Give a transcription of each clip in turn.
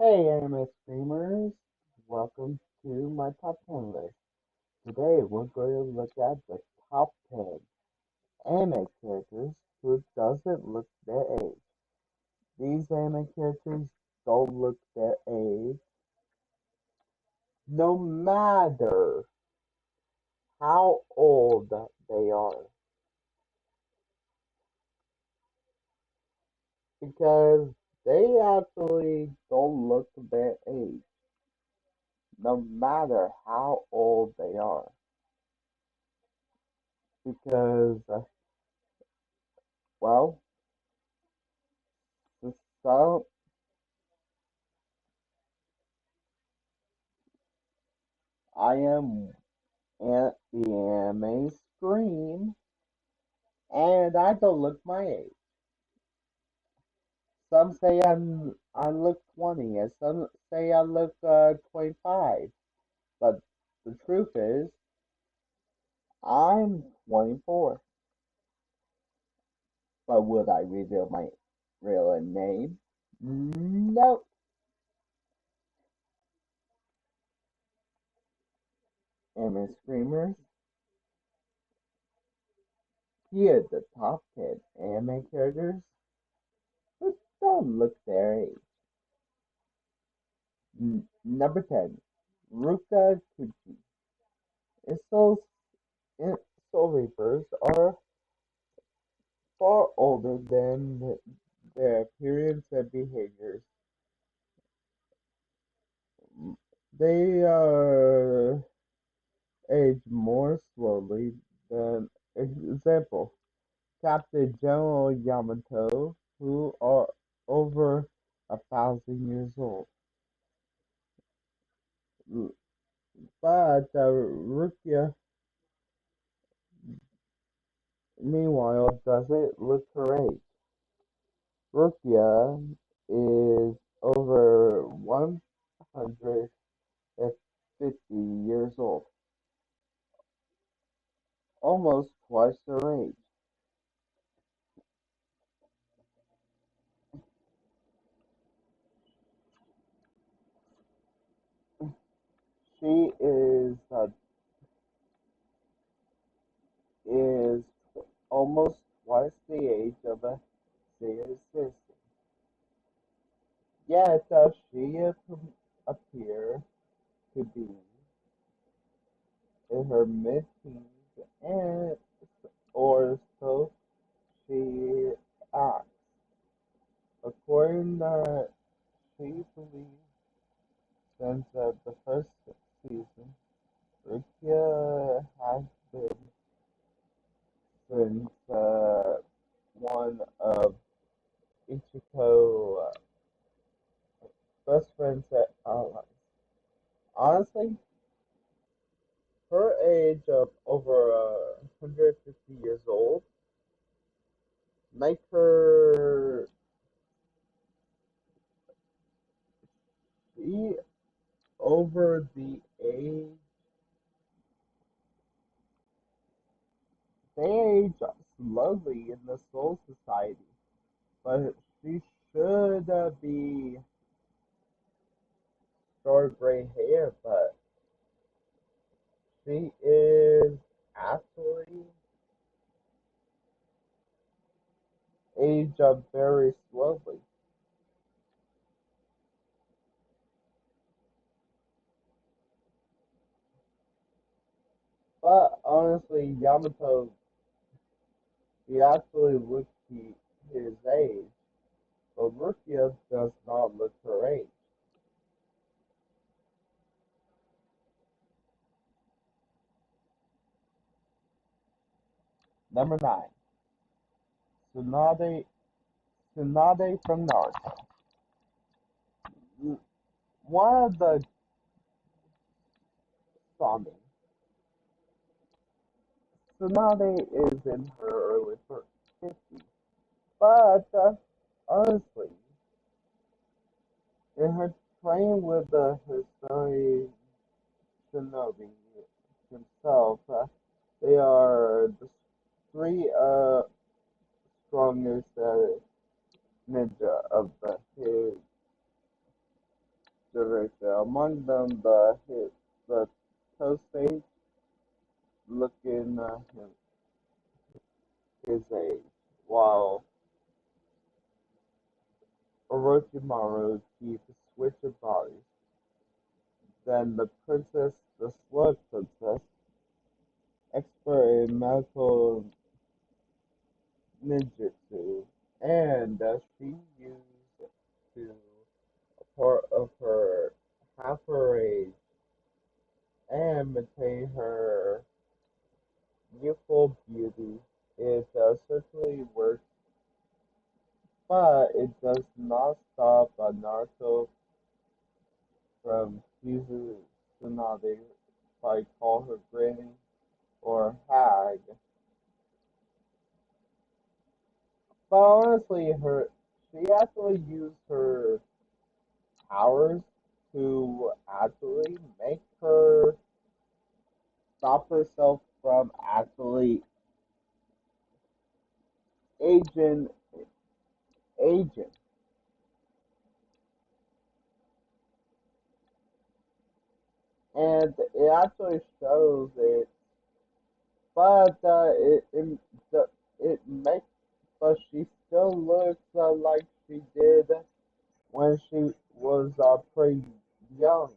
Hey, anime streamers! Welcome to my top 10 list. Today, we're going to look at the top 10 anime characters who doesn't look their age. These anime characters don't look their age no matter how old they are, because they actually don't look their age no matter how old they are. Because, well, some I am at the anime screen, and I don't look my age. Some say I look 20, and some say I look 25. But the truth is, I'm 24. But would I reveal my real name? Nope. Anime screamers, here are the top 10 anime characters who don't look their age. Number 10, Ruka Kuchi. Isol's Soul Reapers are far older than their appearance and behaviors. They age more slowly than, example, Captain General Yamato, who are over 1,000 years old. But Rukia, meanwhile, doesn't look her age. Rukia is over 150 years old, almost twice her age. She is almost twice the age of a senior citizen. Yet she appears to be in her mid-teens, and or so she acts. According to she believes since the first season, Rukia has been since one of Ichiko best friends at allies. Honestly, her age of over 150 years old make her be over the age. They age slowly in the Soul Society, but she should be short gray hair, but she is actually age up very slowly. But honestly, Yamato, he actually looks his age, but Rukia does not look her age. Number 9, Tsunade, Tsunade from Naruto. One of the Sami. Tsunade is in her early 50s, but honestly, in her training with the Hisui Shinobi himself, they are the three strongest ninja of the generation. Among them, the Tosei looking his age, while Orochimaru keeps switching bodies. Then the princess, the slug princess, expert in medical ninjutsu, and she used to a part of her half her age and maintain her youthful beauty. It certainly works, but it does not stop Naruto from using Tsunade, if I call her granny or hag. But honestly, she actually used her powers to actually make her stop herself from actually aging, aging, and it actually shows it. But it makes, but she still looks like she did when she was pretty young.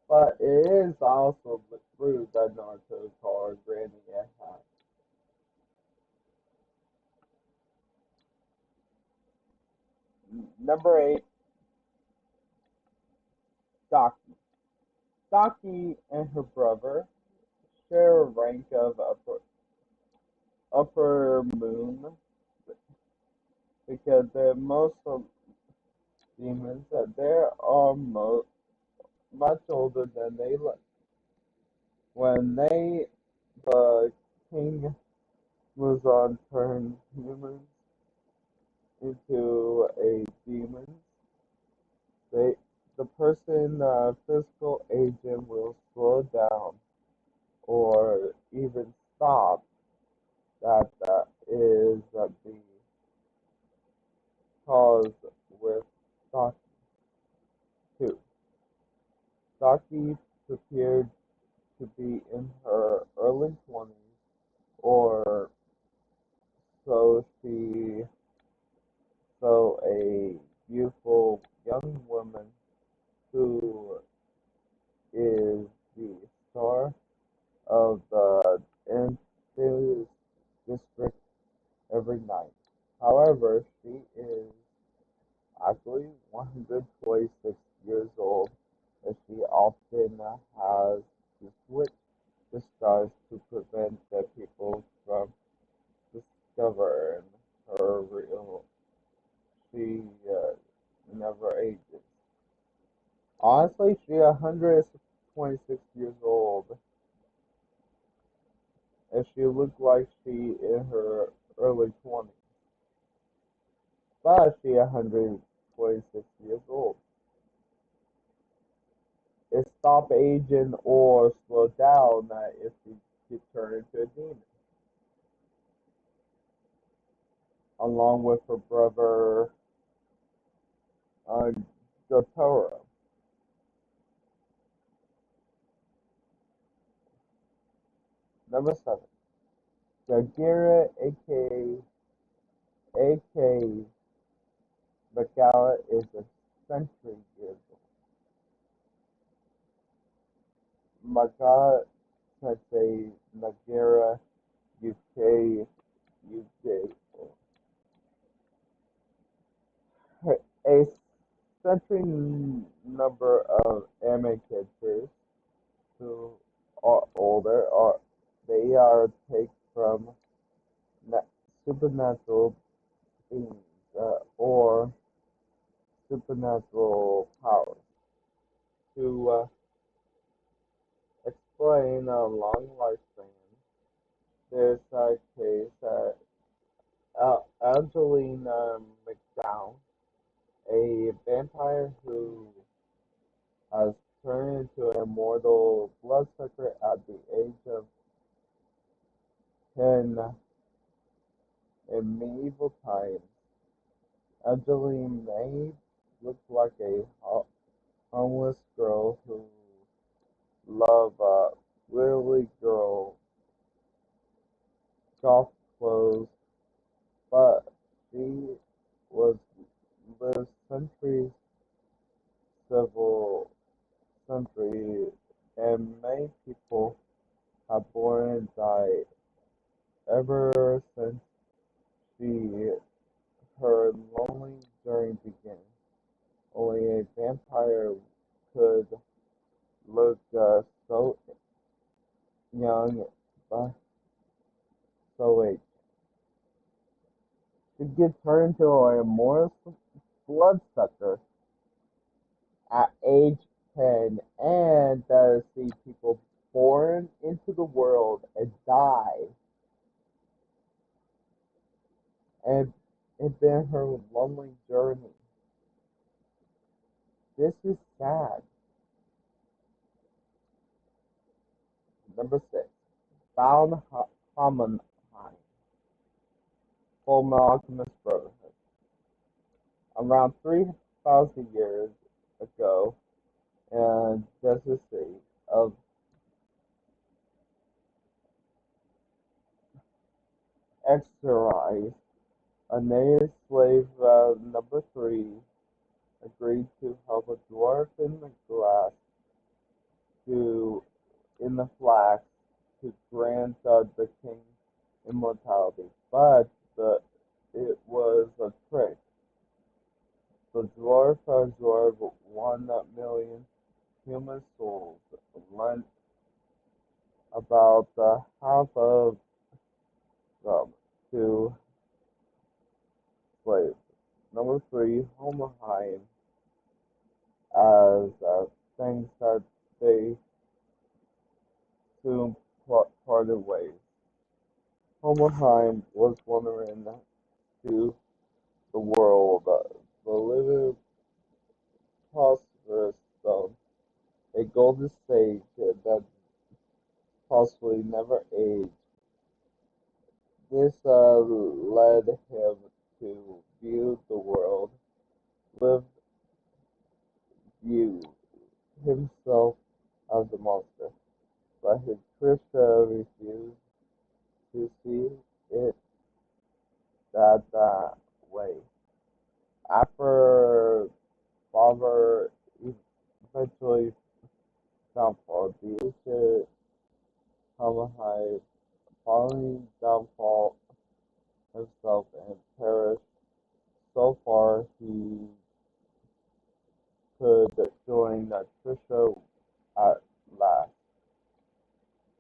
But it is also rude that Naruto called her Granny and Hat. Number 8, Daki. Daki and her brother share a rank of upper moon because they're most of demons that they are much older than they look. When the king Muzan turned humans into a demon, they the person physical agent will slow down or even stop. That is the cause with Saki. 2. Saki appeared to be in her early 20s, or she so a beautiful young woman who is the star of the enthused district every night. However, she is actually 126 years old, and she often has to switch disguise to prevent the people from discovering her real. She never ages. Honestly, she 126 years old, and she looked like she in her early 20s. But she 126 years old. It stop aging or slow down if she could turn into a demon, along with her brother uh, Jotaro. Number 7. Jagira, aka Magala, is a century years old. Magala Sensei Nagira UK. A century number of anime characters who are older they are take from supernatural beings or supernatural powers to explain a long lifespan. There's a case Angelina McDowell, a vampire who has turned into an immortal bloodsucker at the age of 10 in medieval times. Angeline May looked like a homeless girl who loved really girl soft clothes, but she was lived centuries civil century, and many people have born and died ever since she her lonely journey began. Only a vampire could look so young but so aged. She gets turned into a more bloodsucker at age 10 and see people born into the world and die. And it's been her lonely journey. This is sad. Number 6. Found Homenheim, Full Alchemist Brotherhood. Around 3,000 years ago, in Desert City of Exerise, a native slave number 3 agreed to help a dwarf in the glass to in the flax to grant the king immortality, but it was a trick. The dwarf absorbed 1,000,000 human souls, lent about half of them to slaves. Number 3, Homerheim, as things that they soon parted ways. Homerheim was wandering to the world, the living prosperous stone, a golden sage that possibly never aged. This led him to view the world, live, view himself as a monster, but his Krishna refused to see it that way. After Father eventually downfall, the ancient Hamahai finally downfall himself and perished. So far, he could join Trisha at last.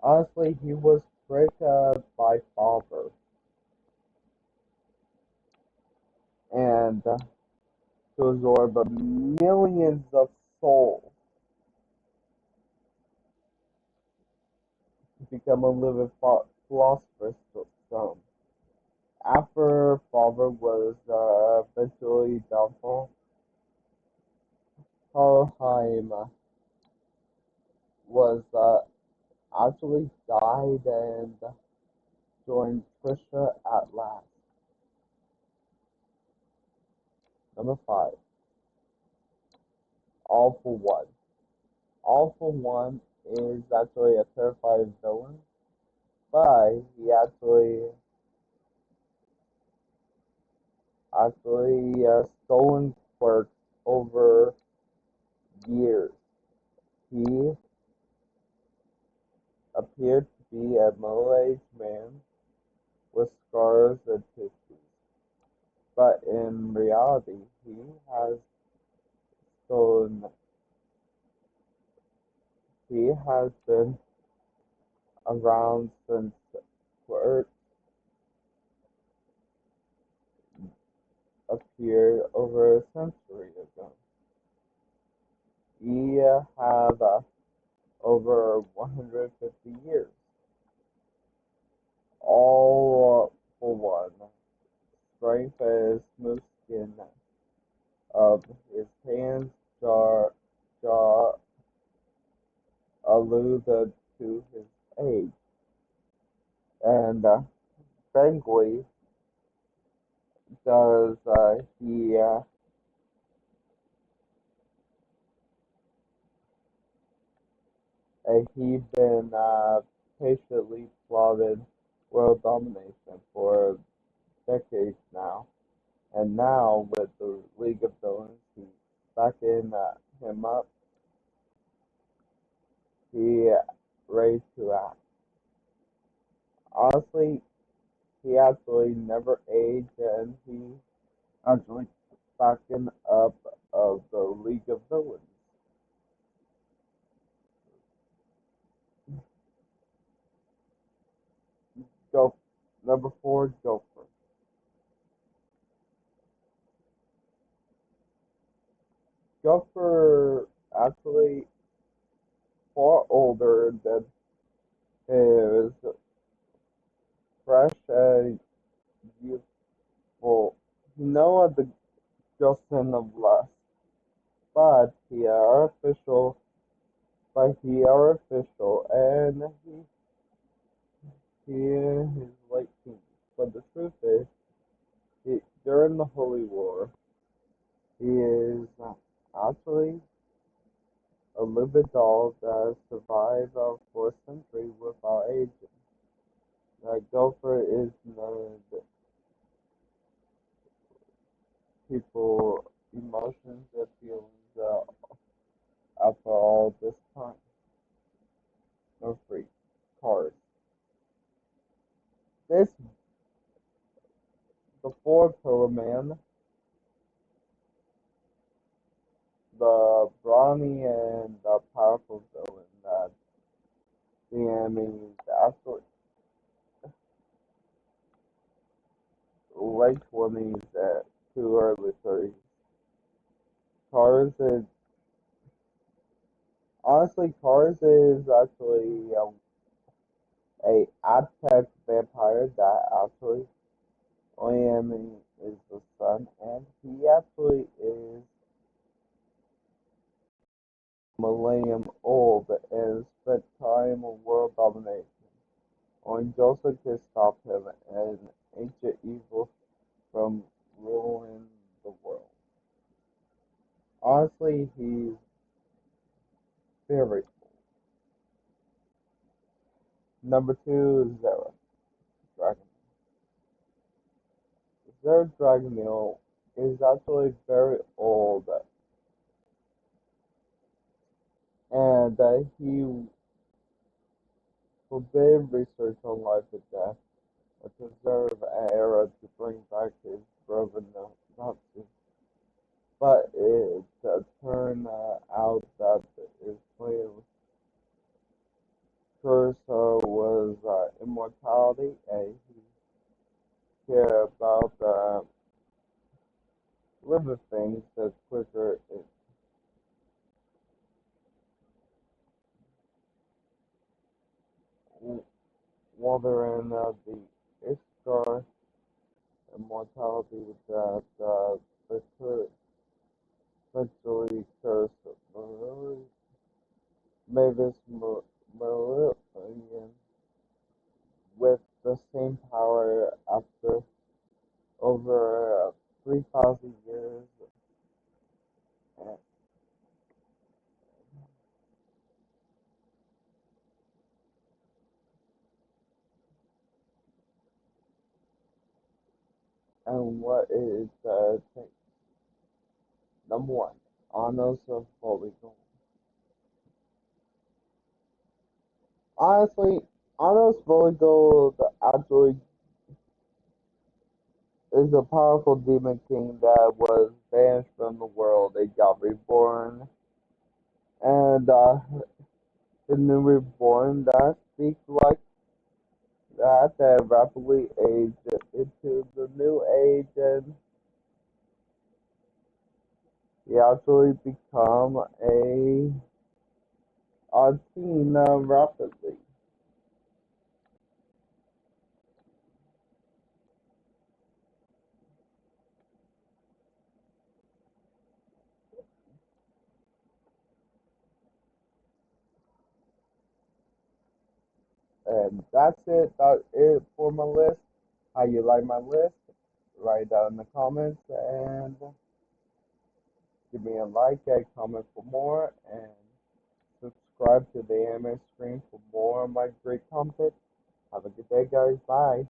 Honestly, he was tricked by Father and to absorb millions of souls to become a living philosopher's stone. After Father was eventually downfall, Helheim was actually died and joined Trisha at last. Number 5, All for One. All for One is actually a terrifying villain, but he actually stolen quirks over years. He appeared to be a middle-aged man with scars and tissues, but in reality, has stolen. He has been around since quirks appeared over a century ago. He have over 150 years. All for One. Strength and smooth skin of his hands, jaw alluded to his age, and frankly, does he been patiently plotted world domination for decades now, and now with the League of Villains, he's backing him up. He ready to act. Honestly, he actually never aged, and he actually backing up of the League of Villains. Go number four, Gopher. Gopher actually far older than his fresh and youthful. Noah the Justin of less, but he are official, and he in his late teens. But the truth is, during the Holy War, he is actually a little doll that survived for a century without aging. Gopher is none of people emotions and feelings after all this time. No free cars. This the four pillar man, the brawny and the powerful villain that the enemy is actually late 20s to early 30s. Cars is Cars is actually a ad-tech vampire that actually Miami is the son, and he actually is millennium old and spent time on world domination. Only Joseph can stop him and ancient evil from ruling the world. Honestly, he's very. Number two is Zera Dragon. Zera Dragonil is actually very old, and he forbade research on life and death and preserve an era to bring back his brother Nazi. But it turned out that his plan curse was immortality, and he cared about living things that quicker water in the Ishtar immortality that the curse eventually cursed Mavis Marillion with the same power after over 3,000 years. And what is thing? Number one, honors of Holy Gold. Honestly, honors Holy Gold actually is a powerful demon king that was banished from the world. It got reborn, and the new reborn that speaks like that rapidly aged into the new age, and he actually become a teen rapidly. And that's it. That's it for my list. How you like my list? write down in the comments and give me a like and comment for more and subscribe to the anime stream for more of my great content. Have a good day, guys. Bye.